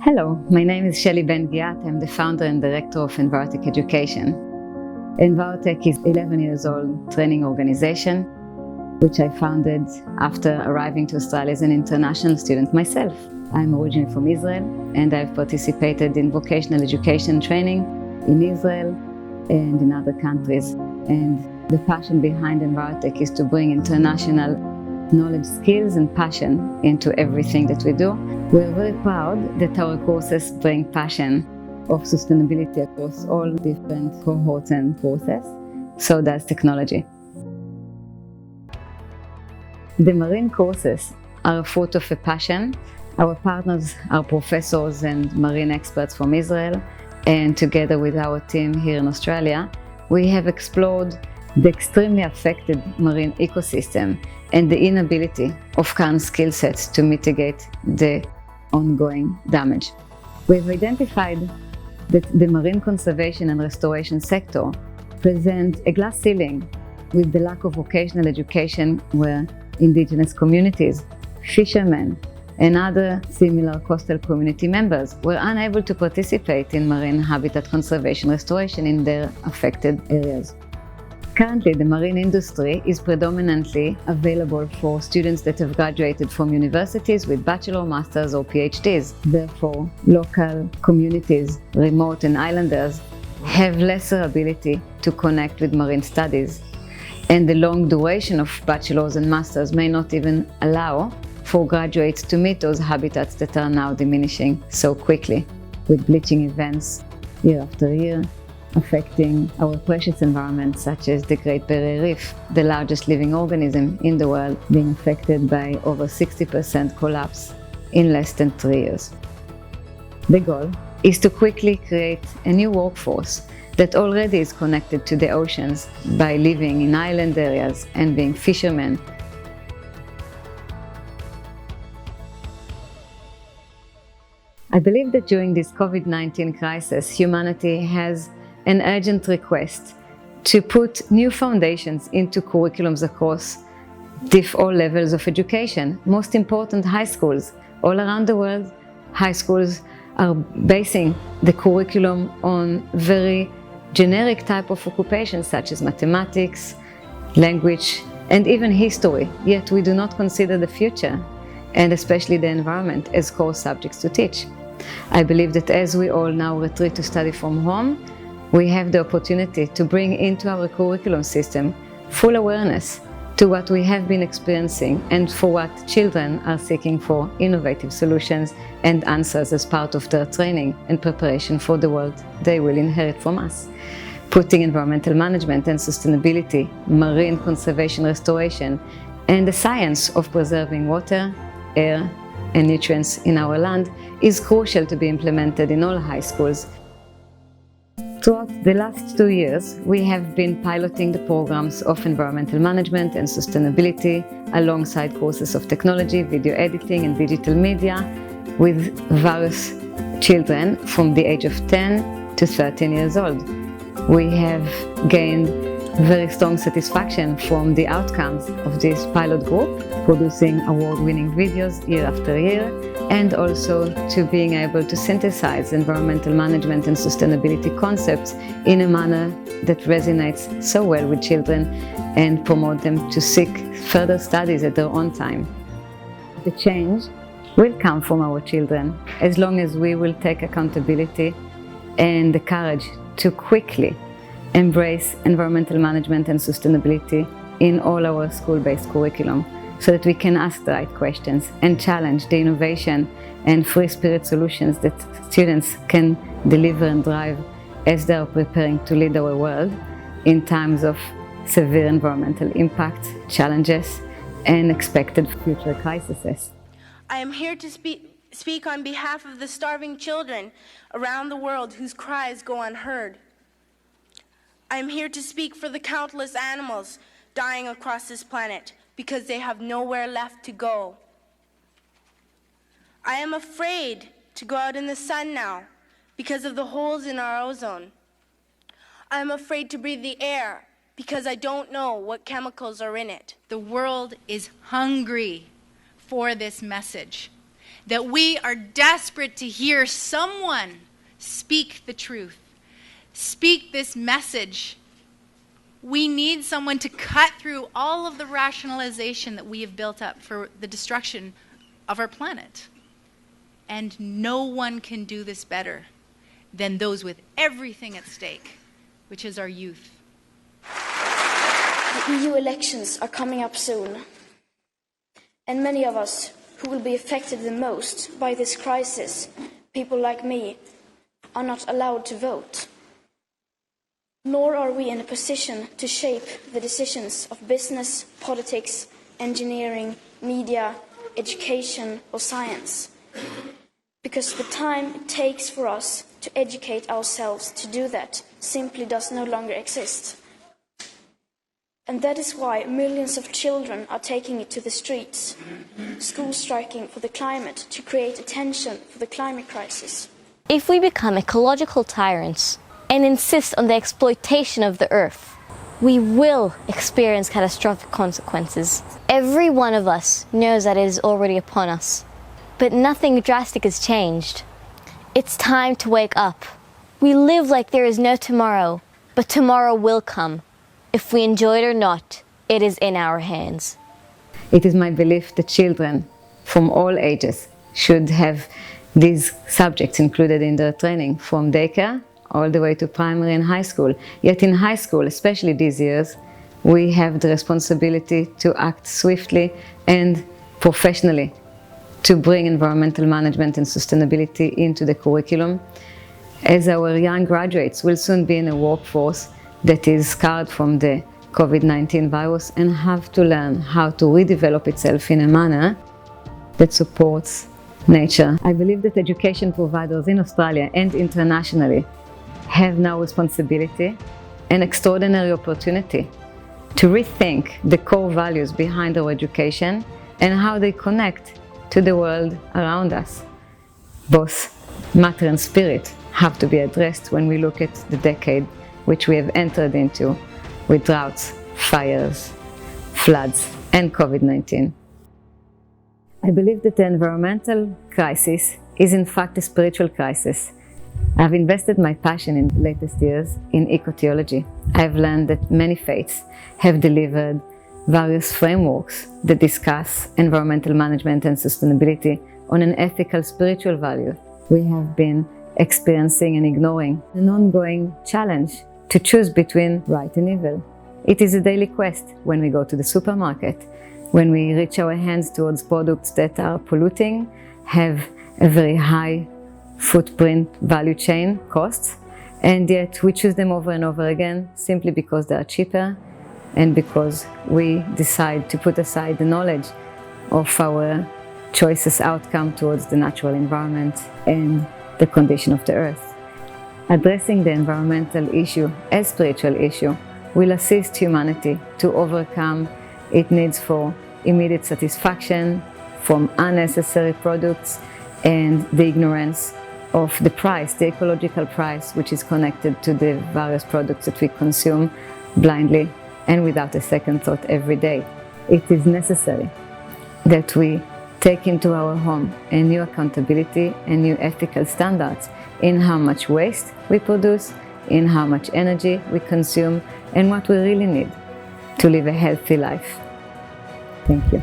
Hello, my name is Shelly Bengiat. I'm the founder and director of Envirotech Education. Envirotech is 11 years old training organization, which I founded after arriving to Australia as an international student myself. I'm originally from Israel, and I've participated in vocational education training in Israel and in other countries. And the passion behind Envirotech is to bring international knowledge, skills, and passion into everything that we do. We're very proud that our courses bring passion of sustainability across all different cohorts and courses. So does technology. The marine courses are a fruit of a passion. Our partners are professors and marine experts from Israel, and together with our team here in Australia, we have explored the extremely affected marine ecosystem and the inability of current skill sets to mitigate the ongoing damage. We've identified that the marine conservation and restoration sector present a glass ceiling with the lack of vocational education where indigenous communities, fishermen, and other similar coastal community members were unable to participate in marine habitat conservation restoration in their affected areas. Currently, the marine industry is predominantly available for students that have graduated from universities with bachelor, masters, or PhDs. Therefore, local communities, remote and islanders, have lesser ability to connect with marine studies. And the long duration of bachelors and masters may not even allow for graduates to meet those habitats that are now diminishing so quickly, with bleaching events year after year, affecting our precious environment, such as the Great Barrier Reef, the largest living organism in the world, being affected by over 60% collapse in less than 3 years. The goal is to quickly create a new workforce that already is connected to the oceans by living in island areas and being fishermen. I believe that during this COVID-19 crisis, humanity has an urgent request to put new foundations into curriculums across all levels of education. Most important, high schools. All around the world, high schools are basing the curriculum on very generic type of occupations such as mathematics, language, and even history. Yet we do not consider the future, and especially the environment, as core subjects to teach. I believe that as we all now retreat to study from home, we have the opportunity to bring into our curriculum system full awareness to what we have been experiencing and for what children are seeking for innovative solutions and answers as part of their training and preparation for the world they will inherit from us. Putting environmental management and sustainability, marine conservation restoration, and the science of preserving water, air, and nutrients in our land is crucial to be implemented in all high schools. Throughout the last 2 years, we have been piloting the programs of environmental management and sustainability alongside courses of technology, video editing, and digital media with various children from the age of 10 to 13 years old. We have gained very strong satisfaction from the outcomes of this pilot group, producing award-winning videos year after year, and also to being able to synthesize environmental management and sustainability concepts in a manner that resonates so well with children and promote them to seek further studies at their own time. The change will come from our children as long as we will take accountability and the courage to quickly embrace environmental management and sustainability in all our school-based curriculum, so that we can ask the right questions and challenge the innovation and free spirit solutions that students can deliver and drive as they are preparing to lead our world in times of severe environmental impact, challenges, and expected future crises. I am here to speak on behalf of the starving children around the world whose cries go unheard. I am here to speak for the countless animals dying across this planet because they have nowhere left to go. I am afraid to go out in the sun now because of the holes in our ozone. I am afraid to breathe the air because I don't know what chemicals are in it. The world is hungry for this message. that we are desperate to hear someone speak the truth, speak this message. We need someone to cut through all of the rationalization that we have built up for the destruction of our planet. And no one can do this better than those with everything at stake, which is our youth. The EU elections are coming up soon, and many of us who will be affected the most by this crisis, people like me, are not allowed to vote. Nor are we in a position to shape the decisions of business, politics, engineering, media, education or science. Because the time it takes for us to educate ourselves to do that simply does no longer exist. And that is why millions of children are taking it to the streets, school striking for the climate to create attention for the climate crisis. If we become ecological tyrants and insist on the exploitation of the earth, we will experience catastrophic consequences. Every one of us knows that it is already upon us, but nothing drastic has changed. It's time to wake up. We live like there is no tomorrow, but tomorrow will come. If we enjoy it or not, it is in our hands. It is my belief that children from all ages should have these subjects included in their training, from daycare all the way to primary and high school. Yet in high school, especially these years, we have the responsibility to act swiftly and professionally to bring environmental management and sustainability into the curriculum, as our young graduates will soon be in a workforce that is scarred from the COVID-19 virus and have to learn how to redevelop itself in a manner that supports nature. I believe that education providers in Australia and internationally have now responsibility and extraordinary opportunity to rethink the core values behind our education and how they connect to the world around us. Both matter and spirit have to be addressed when we look at the decade which we have entered into with droughts, fires, floods, and COVID-19. I believe that the environmental crisis is in fact a spiritual crisis. I've invested my passion in the latest years in ecotheology. I've learned that many faiths have delivered various frameworks that discuss environmental management and sustainability on an ethical, spiritual value. We have been experiencing and ignoring an ongoing challenge to choose between right and evil. It is a daily quest when we go to the supermarket, when we reach our hands towards products that are polluting, have a very high footprint value chain costs, and yet we choose them over and over again simply because they are cheaper and because we decide to put aside the knowledge of our choices outcome towards the natural environment and the condition of the earth. Addressing the environmental issue as spiritual issue will assist humanity to overcome its needs for immediate satisfaction from unnecessary products and the ignorance of the price, the ecological price, which is connected to the various products that we consume blindly and without a second thought every day. It is necessary that we take into our home a new accountability and new ethical standards in how much waste we produce, in how much energy we consume, and what we really need to live a healthy life. Thank you.